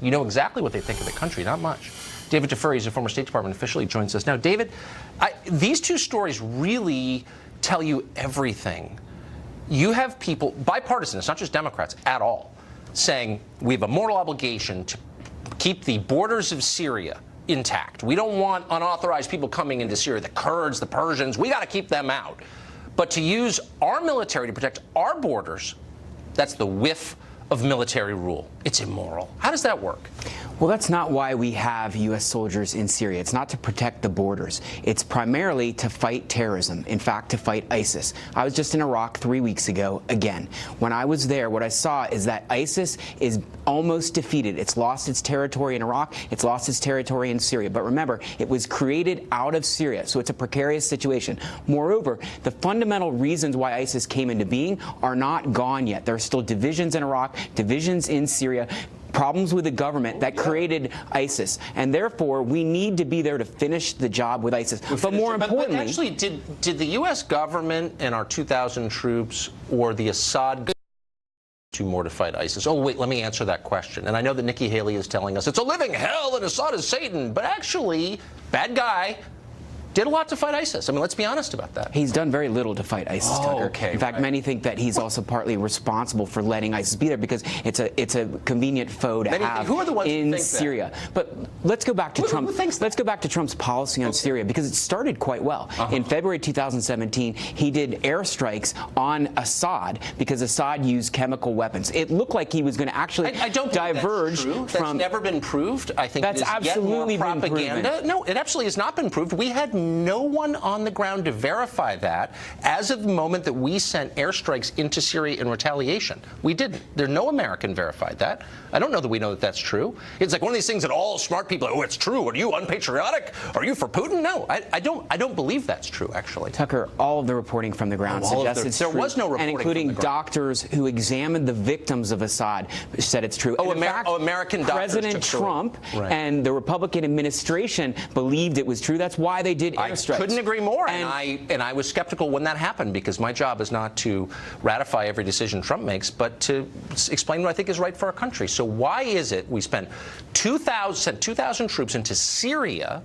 You know exactly what they think of the country, not much. David Tafuri is a former State Department official. He joins us now. David, these two stories really tell you everything. You have people, bipartisan, it's not just Democrats at all, saying we have a moral obligation to keep the borders of Syria intact. We don't want unauthorized people coming into Syria, the Kurds, the Persians. We got to keep them out. But to use our military to protect our borders, that's the whiff of military rule. It's immoral. How does that work? Well, that's not why we have U.S. soldiers in Syria. It's not to protect the borders. It's primarily to fight terrorism, in fact, to fight ISIS. I was just in Iraq 3 weeks ago again. When I was there, what I saw is that ISIS is almost defeated. It's lost its territory in Iraq. It's lost its territory in Syria. But remember, it was created out of Syria, so it's a precarious situation. Moreover, the fundamental reasons why ISIS came into being are not gone yet. There are still divisions in Iraq, divisions in Syria, problems with the government that created ISIS, and therefore we need to be there to finish the job with ISIS. But more importantly, but actually, did the U.S. government and our 2,000 troops or the Assad do more to fight ISIS? Oh, wait, let me answer that question. And I know that Nikki Haley is telling us it's a living hell and Assad is Satan, but actually, bad guy, did a lot to fight ISIS. I mean, let's be honest about that. He's done very little to fight ISIS, Tucker. Okay, in fact, many think that he's also partly responsible for letting ISIS be there because it's a convenient foe to have in Syria. But let's go back to Trump. Let's go back to Trump's policy on Syria because it started quite well. In February 2017, he did airstrikes on Assad because Assad used chemical weapons. It looked like he was going to actually diverge from. That's never been proved. I think that's absolutely yet more propaganda. No, it absolutely has not been proved. We had no one on the ground to verify that as of the moment that we sent airstrikes into Syria in retaliation. We didn't. There's no American verified that. I don't know that we know that that's true. It's like one of these things that all smart people, oh, it's true. Are you unpatriotic? Are you for Putin? No, I don't believe that's true, actually. Tucker, all of the reporting from the ground suggests it's true. There was no reporting, and including doctors who examined the victims of Assad said it's true. Oh, American doctors. President Trump and the Republican administration believed it was true. That's why they did airstrikes. I couldn't agree more, and I was skeptical when that happened because my job is not to ratify every decision Trump makes, but to explain what I think is right for our country. So why is it we sent 2,000 troops into Syria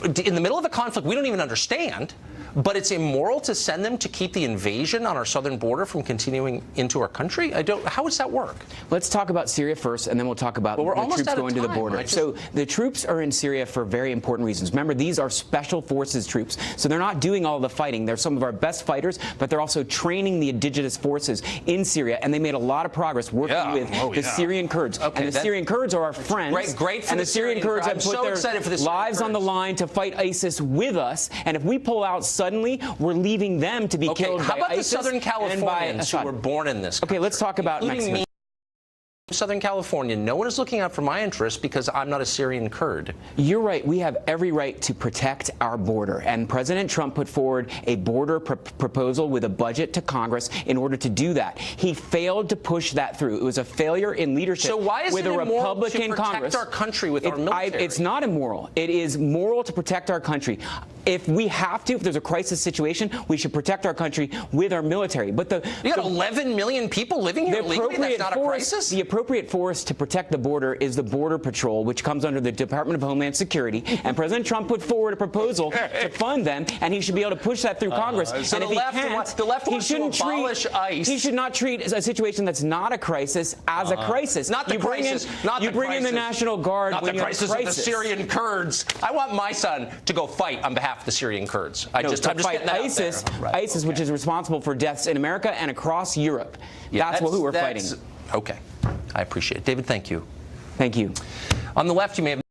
in the middle of a conflict we don't even understand, but it's immoral to send them to keep the invasion on our southern border from continuing into our country? How does that work? Let's talk about Syria first, and then we'll talk about the troops going to the border. So the troops are in Syria for very important reasons. Remember, these are special forces troops, so they're not doing all the fighting. They're some of our best fighters, but they're also training the indigenous forces in Syria, and they made a lot of progress working with the Syrian Kurds. And the Syrian Kurds are our friends. Great for and the Syrian Kurds have put their lives on the line to fight ISIS with us, and if we pull out suddenly, we're leaving them to be killed by ISIS. How about the Southern Californians who were born in this country? Okay, let's talk about Mexico. Southern California, no one is looking out for my interests because I'm not a Syrian Kurd. You're right. We have every right to protect our border. And President Trump put forward a border proposal with a budget to Congress in order to do that. He failed to push that through. It was a failure in leadership. So why is with it a immoral Republican to protect Congress. Our country with our military? It's not immoral. It is moral to protect our country. If we have to, if there's a crisis situation, we should protect our country with our military. But you got 11 million people living here illegally. That's not a crisis. The appropriate force to protect the border is the Border Patrol, which comes under the Department of Homeland Security. And President Trump put forward a proposal to fund them, and he should be able to push that through Congress. So and if the left he shouldn't abolish ICE. He should not treat a situation that's not a crisis as a crisis. Not the crisis. You bring in the National Guard. Not the crisis of the Syrian Kurds. I want my son to go fight on behalf of the Syrian Kurds. I'm just fight ISIS, ISIS, which is responsible for deaths in America and across Europe. That's who we're fighting. Okay. I appreciate it. David, thank you. Thank you. On the left, you may have